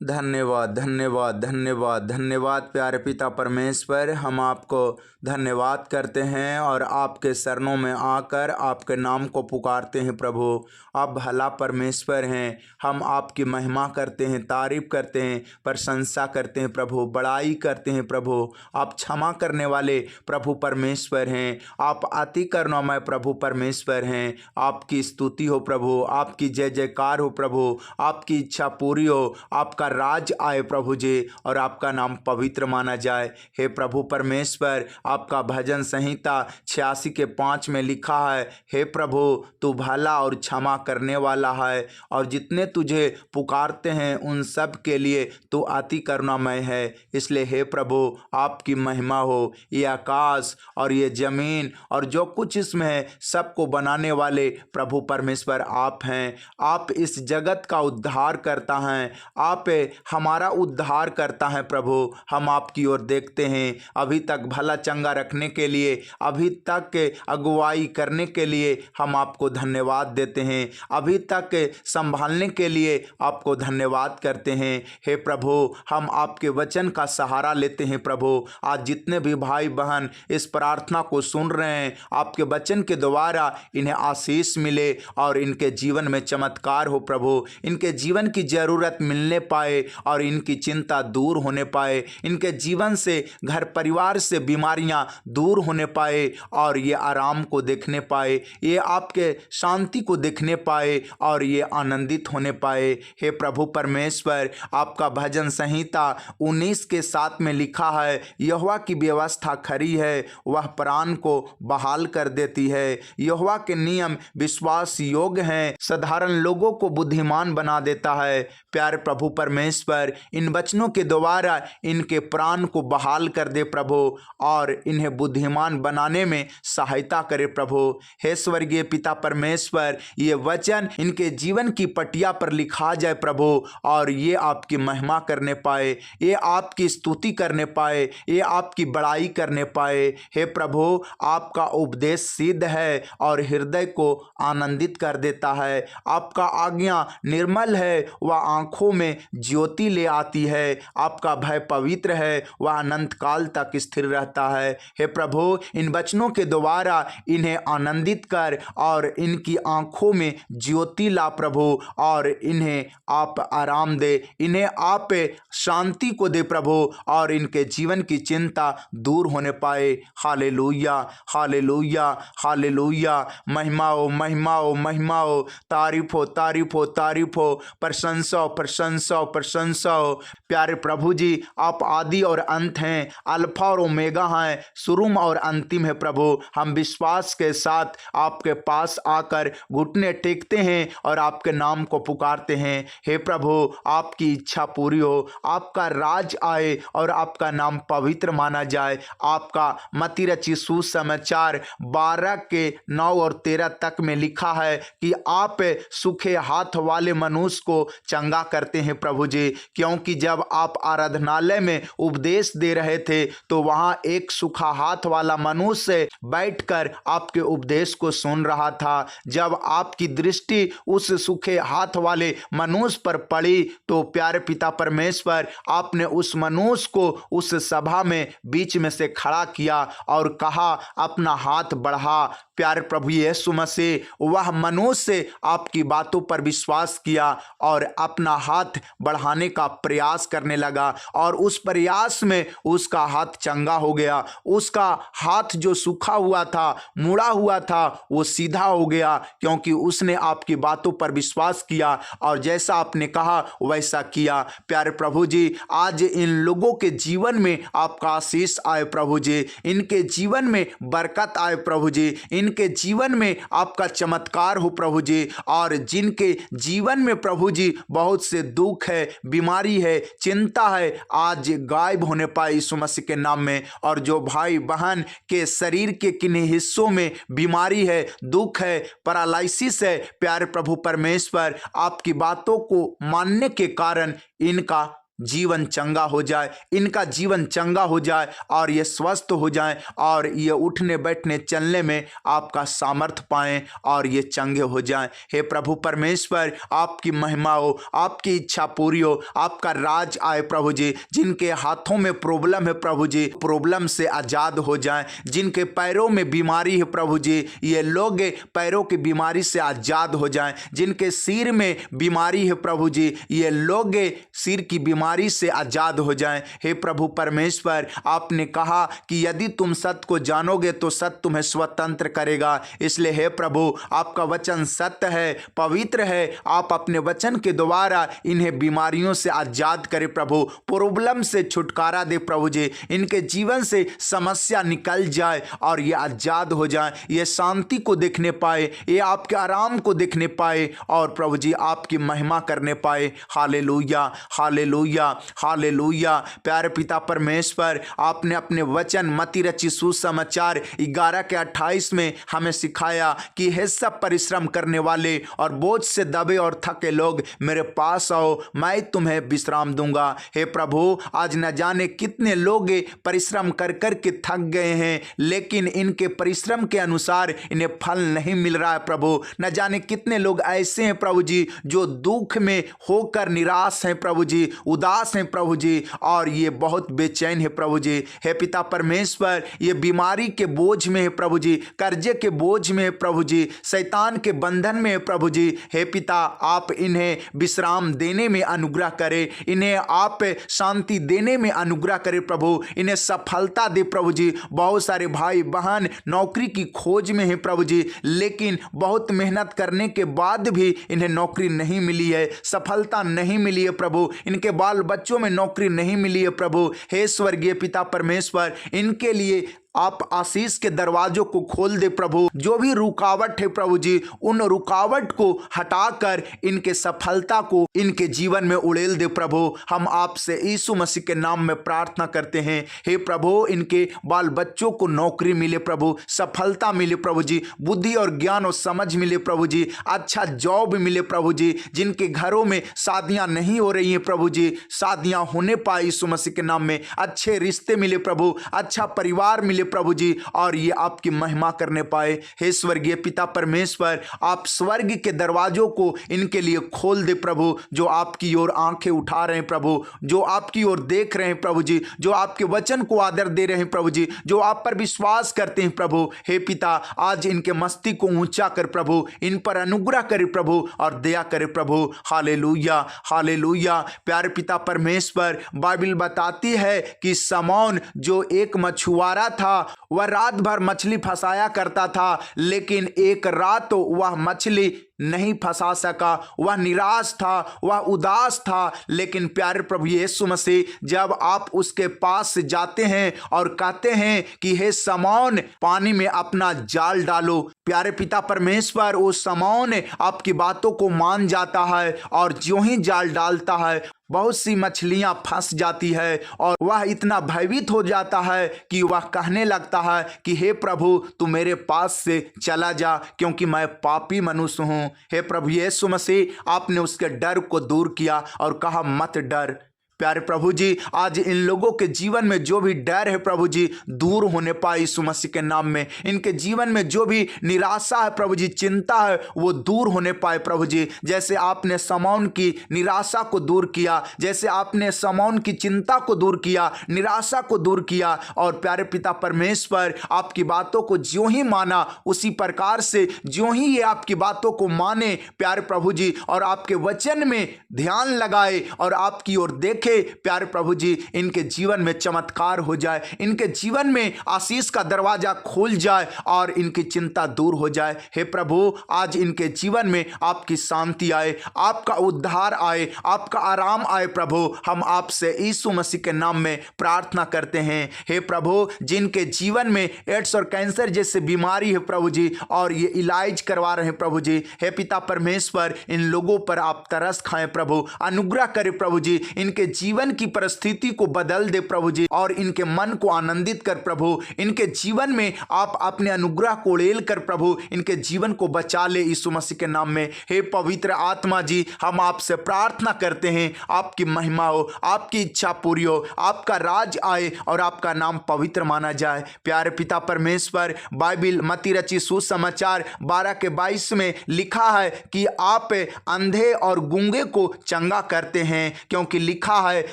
धन्यवाद धन्यवाद धन्यवाद धन्यवाद प्यारे पिता परमेश्वर, हम आपको धन्यवाद करते हैं और आपके चरणों में आकर आपके नाम को पुकारते हैं। प्रभु आप भला परमेश्वर हैं, हम आपकी महिमा करते हैं, तारीफ करते हैं, प्रशंसा करते हैं प्रभु, बड़ाई करते हैं प्रभु। आप क्षमा करने वाले प्रभु परमेश्वर हैं, आप अति करुणामय प्रभु परमेश्वर हैं। आपकी स्तुति हो प्रभु, आपकी जय जयकार हो प्रभु, आपकी इच्छा पूरी हो, आपका राज आए प्रभु जी और आपका नाम पवित्र माना जाए। हे प्रभु परमेश्वर, आपका भजन संहिता 86 के 5 में लिखा है, हे प्रभु तू भला और क्षमा करने वाला है और जितने तुझे पुकारते हैं उन सब के लिए तू अति करुणामय है। इसलिए हे प्रभु आपकी महिमा हो। ये आकाश और ये जमीन और जो कुछ इसमें है सबको बनाने वाले प्रभु परमेश्वर आप हैं। आप इस जगत का उद्धार करता हैं, आप हमारा उद्धार करता है प्रभु। हम आपकी ओर देखते हैं, अभी तक भला चंगा रखने के लिए, अभी तक अगुवाई करने के लिए हम आपको धन्यवाद देते हैं, अभी तक संभालने के लिए आपको धन्यवाद करते हैं। हे प्रभु हम आपके वचन का सहारा लेते हैं प्रभु। आज जितने भी भाई बहन इस प्रार्थना को सुन रहे हैं, आपके वचन के द्वारा इन्हें आशीष मिले और इनके जीवन में चमत्कार हो प्रभु, इनके जीवन की जरूरत मिलने पाए और इनकी चिंता दूर होने पाए, इनके जीवन से घर परिवार से बीमारियां दूर होने पाए और ये आराम को देखने पाए, ये आपके शांति को देखने पाए और ये आनंदित होने पाए। हे प्रभु परमेश्वर, आपका भजन संहिता 19 के 7 में लिखा है, यहोवा की व्यवस्था खरी है, वह प्राण को बहाल कर देती है। यहोवा के नियम विश्वास योग्य हैं, साधारण लोगों को बुद्धिमान बना देता है। प्यारे प्रभु परमेश्वर, इन वचनों के द्वारा इनके प्राण को बहाल कर दे प्रभु और इन्हें बुद्धिमान बनाने में सहायता करे प्रभु। हे स्वर्गीय पिता परमेश्वर, ये वचन इनके जीवन की पटिया पर लिखा जाए प्रभु और ये आपकी महिमा करने पाए, ये आपकी स्तुति करने पाए, ये आपकी बड़ाई करने पाए। हे प्रभु आपका उपदेश सिद्ध है और हृदय को आनंदित कर देता है, आपका आज्ञा निर्मल है, वह आंखों में ज्योति ले आती है, आपका भय पवित्र है, वह अनंत काल तक स्थिर रहता है। हे प्रभु इन वचनों के द्वारा इन्हें आनंदित कर और इनकी आंखों में ज्योति ला प्रभु और इन्हें आप आराम दे, इन्हें आप शांति को दे प्रभु और इनके जीवन की चिंता दूर होने पाए। Hallelujah hallelujah hallelujah. महिमा हो महिमा हो महिमा हो, तारीफ हो तारीफ हो तारीफ हो, प्रशंसा हो प्रशंसा हो प्रशंसा हो। प्यारे प्रभु जी, आप आदि और अंत हैं, अल्फा और ओमेगा हैं, शुरू और अंतिम है प्रभु। हम विश्वास के साथ आपके पास आकर घुटने टेकते हैं और आपके नाम को पुकारते हैं। हे प्रभु आपकी इच्छा पूरी हो, आपका राज आए और आपका नाम पवित्र माना जाए। आपका मत्ती रचित सुसमाचार 12 के 9 और 13 तक में लिखा है कि आप सूखे हाथ वाले मनुष्य को चंगा करते हैं प्रभु जी, क्योंकि जब आप आराधनालय में उपदेश दे रहे थे तो वहां एक सूखा हाथ वाला मनुष्य बैठकर आपके उपदेश को सुन रहा था। जब आपकी दृष्टि उस सूखे हाथ वाले मनुष्य पर पड़ी तो प्यारे पिता परमेश्वर, आपने उस मनुष्य को उस सभा में बीच में से खड़ा किया और कहा अपना हाथ बढ़ा। प्यारे प्रभु यीशु मसीह, वह मनुष्य आपकी बातों पर विश्वास किया और अपना हाथ बढ़ाने का प्रयास करने लगा और उस प्रयास में उसका हाथ चंगा हो गया। उसका हाथ जो सूखा हुआ था, मुड़ा हुआ था, वो सीधा हो गया, क्योंकि उसने आपकी बातों पर विश्वास किया और जैसा आपने कहा वैसा किया। प्यारे प्रभु जी, आज इन लोगों के जीवन में आपका आशीष आए प्रभु जी, इनके जीवन में बरकत आए प्रभु जी, इनके जीवन में आपका चमत्कार हो प्रभु जी। और जिनके जीवन में प्रभु जी बहुत से दुख है, बीमारी है, चिंता है, आज गायब होने पाए यीशु मसीह के नाम में। और जो भाई बहन के शरीर के किन्हीं हिस्सों में बीमारी है, दुख है, पैरालिसिस है, प्यारे प्रभु परमेश्वर आपकी बातों को मानने के कारण इनका जीवन चंगा हो जाए, इनका जीवन चंगा हो जाए और ये स्वस्थ हो जाएं और ये उठने बैठने चलने में आपका सामर्थ्य पाएं और ये चंगे हो जाएं। हे प्रभु परमेश्वर, आपकी महिमा हो, आपकी इच्छा पूरी हो, आपका राज आए प्रभु जी। जिनके हाथों में प्रॉब्लम है प्रभु जी, प्रॉब्लम से आज़ाद हो जाएं। जिनके पैरों में बीमारी है प्रभु जी, ये लोग पैरों की बीमारी से आज़ाद हो जाएं। जिनके सिर में बीमारी है प्रभु जी, ये लोग सिर की बीमारी से आज़ाद हो जाएं। हे प्रभु परमेश्वर, आपने कहा कि यदि तुम सत्य को जानोगे तो सत्य तुम्हें स्वतंत्र करेगा। इसलिए हे प्रभु, आपका वचन सत्य है, पवित्र है। आप अपने वचन के द्वारा इन्हें बीमारियों से आज़ाद करें प्रभु, प्रॉब्लम से छुटकारा दे प्रभु जी। इनके जीवन से समस्या निकल जाए और ये आज़ाद हो जाए, ये शांति को देखने पाए, ये आपके आराम को देखने पाए और प्रभु जी आपकी महिमा करने पाए। Hallelujah, hallelujah, hallelujah. प्यारे पिता परमेश्वर, आपने अपने वचन मत्ती रचित सुसमाचार 11:28 में हमें सिखाया कि हे सब परिश्रम करने वाले और बोझ से दबे और थके लोग मेरे पास आओ, मैं तुम्हें विश्राम दूंगा। हे प्रभु, आज न जाने कितने लोग परिश्रम कर कर के थक गए हैं, लेकिन इनके परिश्रम के अनुसार इन्हें फल नहीं मिल रहा है प्रभु। न जाने कितने लोग ऐसे हैं प्रभु जी जो दुख में होकर निराश हैं प्रभु जी, उदास हैं प्रभु जी, और ये बहुत बेचैन है प्रभु जी। हे पिता परमेश्वर, ये बीमारी के बोझ में है प्रभु जी, कर्जे के बोझ में है प्रभु जी, शैतान के बंधन में है प्रभु जी। हे पिता, आप इन्हें विश्राम देने में अनुग्रह करें, इन्हें आप शांति देने में अनुग्रह करें प्रभु, इन्हें सफलता दे प्रभु जी। बहुत सारे भाई बहन नौकरी की खोज में है प्रभु जी, लेकिन बहुत मेहनत करने के बाद भी इन्हें नौकरी नहीं मिली है, सफलता नहीं मिली है प्रभु, इनके बाल बच्चों में नौकरी नहीं मिली है प्रभु। हे स्वर्गीय पिता परमेश्वर, इनके लिए आप आशीष के दरवाजों को खोल दे प्रभु। जो भी रुकावट है प्रभु जी, उन रुकावट को हटाकर इनके सफलता को इनके जीवन में उड़ेल दे प्रभु। हम आपसे यीशु मसीह के नाम में प्रार्थना करते हैं। हे प्रभु, इनके बाल बच्चों को नौकरी मिले प्रभु, सफलता मिले प्रभु जी, बुद्धि और ज्ञान और समझ मिले प्रभु जी, अच्छा जॉब मिले प्रभु जी। जिनके घरों में शादियां नहीं हो रही हैं प्रभु जी, शादियां होने पाए यीशु मसीह के नाम में, अच्छे रिश्ते मिले प्रभु, अच्छा परिवार मिले प्रभु जी, और ये आपकी महिमा करने पाए। हे स्वर्गीय पिता परमेश्वर, आप स्वर्ग के दरवाजों को इनके लिए खोल दे प्रभु। जो आपकी ओर आंखें उठा रहे हैं प्रभु, जो आपकी ओर देख रहे हैं प्रभु जी, जो आपके वचन को आदर दे रहे हैं प्रभु जी, जो आप पर विश्वास करते हैं प्रभु। हे पिता, आज इनके मस्ती को ऊंचा कर प्रभु, इन पर अनुग्रह करे प्रभु और दया करे प्रभु। Hallelujah, hallelujah. प्यारे पिता परमेश्वर, बाइबल बताती है कि समौन जो एक मछुआरा था, वह रात भर मछली फंसाया करता था, लेकिन एक रात तो वह मछली नहीं फंसा सका, वह निराश था, वह उदास था। लेकिन प्यारे प्रभु यीशु मसीह, जब आप उसके पास जाते हैं और कहते हैं कि हे समौन, पानी में अपना जाल डालो, प्यारे पिता परमेश्वर, वो समौन आपकी बातों को मान जाता है और जो ही जाल डालता है बहुत सी मछलियां फंस जाती है और वह इतना भयभीत हो जाता है कि वह कहने लगता है कि हे प्रभु, तू मेरे पास से चला जा, क्योंकि मैं पापी मनुष्य हूँ। हे प्रभु यीशु मसीह, आपने उसके डर को दूर किया और कहा मत डर। प्यारे प्रभु जी, आज इन लोगों के जीवन में जो भी डर है प्रभु जी, दूर होने पाए यीशु मसीह के नाम में। इनके जीवन में जो भी निराशा है प्रभु जी, चिंता है, वो दूर होने पाए प्रभु जी। जैसे आपने समौन की निराशा को दूर किया, जैसे आपने समौन की चिंता को दूर किया, निराशा को दूर किया, और प्यारे पिता परमेश्वर, आपकी बातों को ज्यों ही माना, उसी प्रकार से ज्यों ही ये आपकी बातों को माने प्यारे प्रभु जी, और आपके वचन में ध्यान लगाए और आपकी ओर देखे, प्यारे प्रभु जी, इनके जीवन में चमत्कार हो जाए, इनके जीवन में आशीष का दरवाजा खोल जाए और इनकी चिंता दूर हो जाए। हे प्रभु, आज इनके जीवन में आपकी शांति आए, आपका उद्धार आए, आपका आराम आए प्रभु। हम आपसे यीशु मसीह के नाम में प्रार्थना करते हैं। हे प्रभु, जिनके जीवन में एड्स और कैंसर जैसे बीमारी है प्रभु जी, और ये इलाज करवा रहे हैं प्रभु जी, हे पिता परमेश्वर, इन लोगों पर आप तरस खाएं प्रभु, अनुग्रह करें प्रभु जी, इनके जीवन की परिस्थिति को बदल दे प्रभु जी, और इनके मन को आनंदित कर प्रभु। इनके जीवन में आप अपने अनुग्रह को उड़ेल कर प्रभु इनके जीवन को बचा ले यीशु मसीह के नाम में। हे पवित्र आत्मा जी, हम आपसे प्रार्थना करते हैं, आपकी महिमा हो, आपकी इच्छा पूरी हो, आपका राज आए और आपका नाम पवित्र माना जाए। प्यारे पिता परमेश्वर, बाइबिल मत्ती रची सुसमाचार 12:22 में लिखा है कि आप अंधे और गूंगे को चंगा करते हैं, क्योंकि लिखा है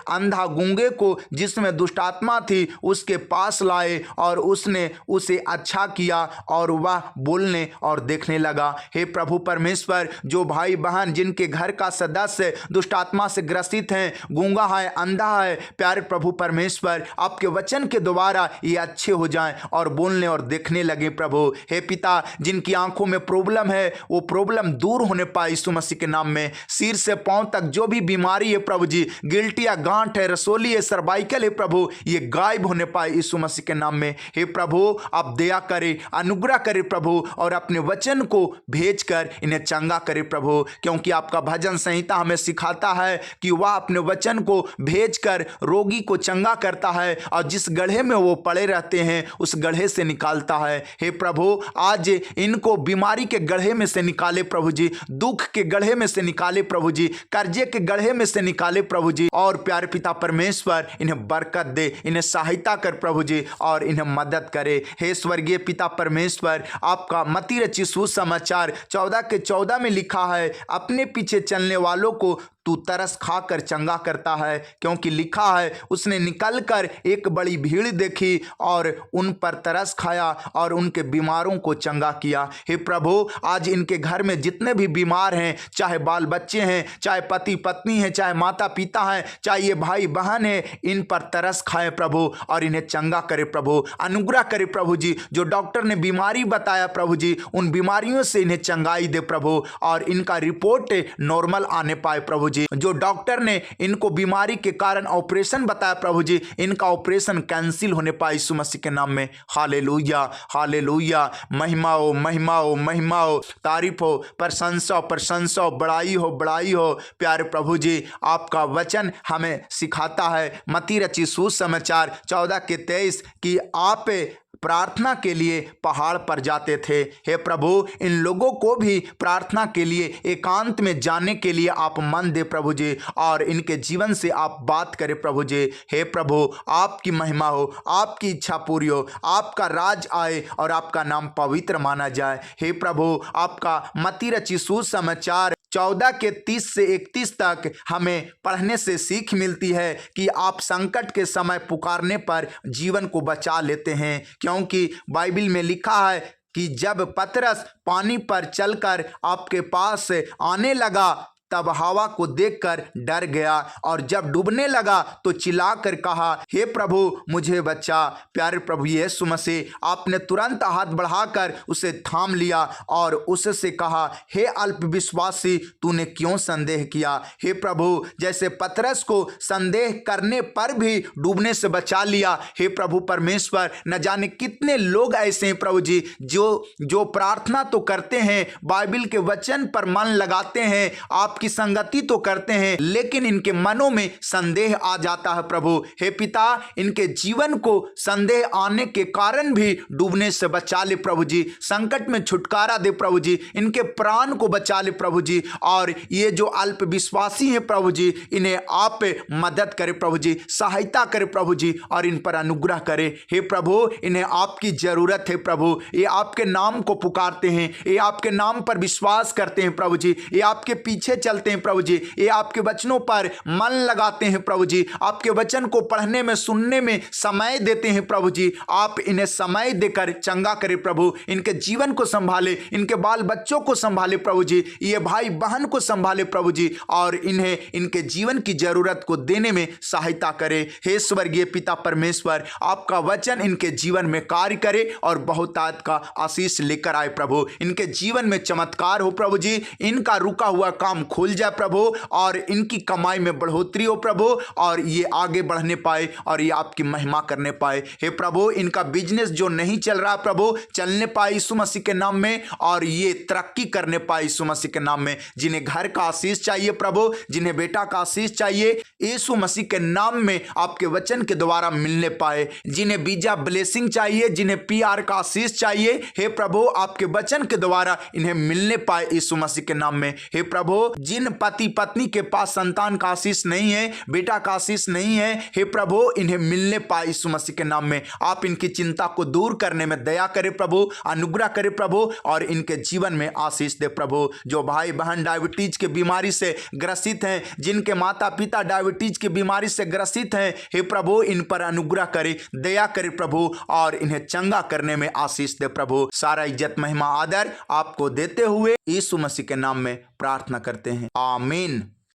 अंधा गूंगे को जिसमें दुष्ट आत्मा थी उसके पास लाए और उसने उसे अच्छा किया और वह बोलने और देखने लगा। हे प्रभु परमेश्वर, जो भाई बहन जिनके घर का सदस्य दुष्ट आत्मा से ग्रसित हैं, गूंगा है, अंधा है, प्यारे प्रभु परमेश्वर, आपके वचन के द्वारा ये अच्छे हो जाएं और बोलने और देखने लगे प्रभु। हे पिता, जिनकी आंखों में प्रॉब्लम है वो प्रॉब्लम दूर होने पाए यीशु मसीह के नाम में। सिर से पांव तक जो भी बीमारी है प्रभु जी, गिल्टी या गांठ है, रसोली है, सर्वाइकल है प्रभु, ये गायब होने पाए यीशु मसीह के नाम में। हे प्रभु, आप दया करें, अनुग्रह करें प्रभु, और अपने वचन को भेजकर इन्हें चंगा करें प्रभु, क्योंकि आपका भजन संहिता हमें सिखाता है कि वह अपने वचन को भेजकर रोगी को चंगा करता है और जिस गड्ढे में वो पड़े रहते हैं उस गड्ढे से निकालता है। हे प्रभु, आज इनको बीमारी के गड्ढे में से निकाले प्रभु जी, दुख के गड्ढे में से निकाले प्रभु जी, कर्जे के गड्ढे में से निकाले प्रभु जी, और प्यारे पिता परमेश्वर इन्हें बरकत दे, इन्हें सहायता कर प्रभु जी, और इन्हें मदद करे। हे स्वर्गीय पिता परमेश्वर, आपका मत्ती रची सुसमाचार 14:14 में लिखा है, अपने पीछे चलने वालों को तू तरस खाकर चंगा करता है, क्योंकि लिखा है उसने निकलकर एक बड़ी भीड़ देखी और उन पर तरस खाया और उनके बीमारों को चंगा किया। हे प्रभु, आज इनके घर में जितने भी बीमार हैं, चाहे बाल बच्चे हैं, चाहे पति पत्नी हैं, चाहे माता पिता हैं, चाहे ये भाई बहन है, इन पर तरस खाए प्रभु और इन्हें चंगा करे प्रभु, अनुग्रह करे प्रभु जी। जो डॉक्टर ने बीमारी बताया प्रभु जी, उन बीमारियों से इन्हें चंगाई दे प्रभु, और इनका रिपोर्ट नॉर्मल आने पाए प्रभु जी। जो डॉक्टर ने इनको बीमारी के कारण ऑपरेशन बताया प्रभु जी, इनका ऑपरेशन कैंसिल होने पाए यीशु मसीह के नाम में। हालेलुया, हालेलुया, महिमा हो, महिमा हो, महिमा हो, तारीफ हो, प्रशंसा, प्रशंसा, बड़ाई हो, बड़ाई हो। प्यारे प्रभु जी, आपका वचन हमें सिखाता है मत्ती रची सुसमाचार 14:23 कि आप प्रार्थना के लिए पहाड़ पर जाते थे। हे प्रभु, इन लोगों को भी प्रार्थना के लिए एकांत में जाने के लिए आप मन दे प्रभु जी, और इनके जीवन से आप बात करें प्रभु जी। हे प्रभु, आपकी महिमा हो, आपकी इच्छा पूरी हो, आपका राज आए और आपका नाम पवित्र माना जाए। हे प्रभु, आपका मत्ती रची सुसमाचार 14:30 से 31 तक हमें पढ़ने से सीख मिलती है कि आप संकट के समय पुकारने पर जीवन को बचा लेते हैं, क्योंकि बाइबिल में लिखा है कि जब पतरस पानी पर चलकर आपके पास आने लगा तब हवा को देखकर डर गया, और जब डूबने लगा तो चिल्लाकर कहा, हे प्रभु मुझे बचा। प्यारे प्रभु यीशु मसीह, आपने तुरंत हाथ बढ़ाकर उसे थाम लिया और उससे कहा, हे अल्पविश्वासी, तूने क्यों संदेह किया। हे प्रभु, जैसे पतरस को संदेह करने पर भी डूबने से बचा लिया, हे प्रभु परमेश्वर, न जाने कितने लोग ऐसे हैं प्रभु जी जो प्रार्थना तो करते हैं, बाइबिल के वचन पर मन लगाते हैं, आप की संगति तो करते हैं, लेकिन इनके मनों में संदेह आ जाता है प्रभु। हे पिता, इनके जीवन को संदेह आने के कारण भी डूबने से बचा ले प्रभु जी, संकट में छुटकारा दे प्रभु जी, इनके प्राण को बचा ले प्रभु जी, और ये जो अल्प विश्वासी हैं प्रभु जी, इन्हें आप मदद करे प्रभु जी, सहायता करे प्रभु जी, और इन पर अनुग्रह करे। हे प्रभु, इन्हें आपकी जरूरत है प्रभु, ये आपके नाम को पुकारते हैं, ये आपके नाम पर विश्वास करते हैं प्रभु जी, ये आपके पीछे चलते हैं प्रभु जी, ये आपके वचनों पर मन लगाते हैं प्रभु जी, आपके वचन को पढ़ने में सुनने में समय देते हैं प्रभु जी। आप इन्हें समय देकर चंगा करें प्रभु, इनके जीवन को संभाले, इनके बाल बच्चों को संभाले प्रभु जी, ये भाई बहन को संभाले प्रभु जी, और इन्हें इनके जीवन की जरूरत को देने में सहायता करे। हे स्वर्गीय पिता परमेश्वर, आपका वचन इनके जीवन में कार्य करे और बहुतायत का आशीष लेकर आए प्रभु, इनके जीवन में चमत्कार हो प्रभु जी, इनका रुका हुआ काम खुल जाए प्रभु, और इनकी कमाई में बढ़ोतरी हो प्रभु, और ये आगे बढ़ने पाए और ये आपकी महिमा करने पाए। हे प्रभु, इनका बिजनेस जो नहीं चल रहा प्रभु, चलने पाए यीशु मसीह के नाम में, और ये तरक्की करने पाए यीशु मसीह के नाम में। जिन्हें घर का आशीष चाहिए प्रभु, जिन्हें बेटा का आशीष चाहिए, यीशु मसीह के नाम में आपके वचन के द्वारा मिलने पाए। जिन्हें वीजा ब्लेसिंग चाहिए, जिन्हें PR का आशीष चाहिए, हे प्रभु आपके वचन के द्वारा इन्हें मिलने पाए यीशु मसीह के नाम में। हे प्रभु, जिन पति पत्नी के पास संतान का आशीष नहीं है, बेटा का आशीष नहीं है, हे प्रभु इन्हें मिलने पाए यीशु मसीह के नाम में। आप इनकी चिंता को दूर करने में दया करे प्रभु, अनुग्रह करे प्रभु, और इनके जीवन में आशीष दे प्रभु। जो भाई बहन डायबिटीज की बीमारी से ग्रसित हैं, जिनके माता पिता डायबिटीज की बीमारी से ग्रसित हैं, हे प्रभु इन पर अनुग्रह करे, दया करे प्रभु, और इन्हें चंगा करने में आशीष दे प्रभु। सारा इज्जत महिमा आदर आपको देते हुए यीशु मसीह के नाम में प्रार्थना करते हैं, आमीन।